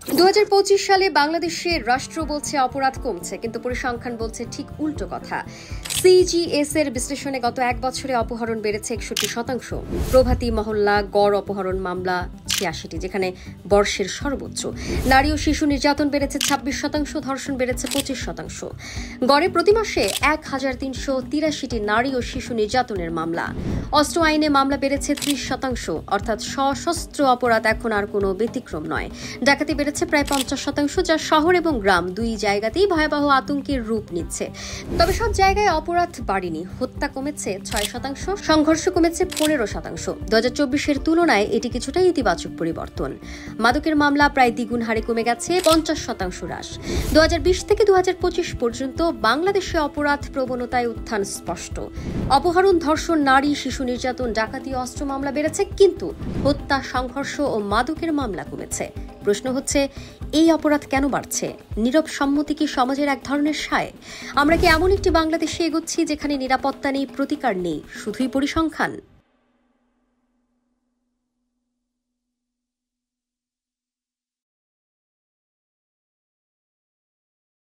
2025 সালে বাংলাদেশে রাষ্ট্র বলছে অপরাধ কমছে, কিন্তু পরিসংখ্যান বলছে ঠিক উল্টো কথা। সিজিএস এর বিশ্লেষণে গত এক বছরে অপহরণ বেড়েছে 61%। প্রভাতী মহল্লা গড় অপহরণ মামলা 86টি, যেখানে বর্ষের সর্বোচ্চ। নারী ও শিশু নির্যাতন বেড়েছে 26%, ধর্ষণ বেড়েছে 25%। গড়ে প্রতি মাসে 1383টি নারী ও শিশু নির্যাতনের মামলা। অস্ত্র আইনে মামলা বেড়েছে 30%, অর্থাৎ সশস্ত্র অপরাধ এখন আর কোনো ব্যতিক্রম নয়। ডাকাতি বেড়েছে প্রায় 50%, যা শহর এবং গ্রাম দুই জায়গাতেই ভয়াবহ আতঙ্কের রূপ নিচ্ছে। তবে সব জায়গায় অপরাধ বাড়েনি। হত্যা কমেছে 6%, সংঘর্ষ কমেছে 15%। 2024-এর তুলনায় এটি কিছুটা ইতিবাচক পরিবর্তন। মাদকের মামলা প্রায় দ্বিগুণ হারে কমে গেছে, 50% হ্রাস। 2020 থেকে 2025 পর্যন্ত বাংলাদেশে অপরাধ প্রবণতায় উত্থান স্পষ্ট। অপহরণ, ধর্ষণ, নারী শিশু নির্যাতন, ডাকাতি, অস্ত্র মামলা বেড়েছে, কিন্তু হত্যা, সংঘর্ষ ও মাদকের মামলা কমেছে। প্রশ্ন হচ্ছে, এই অপরাধ কেন বাড়ছে? নীরব সম্মতি কি সমাজের এক ধরনের সায়? আমরা কি এমন একটি বাংলাদেশে এগোচ্ছি যেখানে নিরাপত্তা নেই, প্রতিকার নেই, শুধুই পরিসংখ্যান?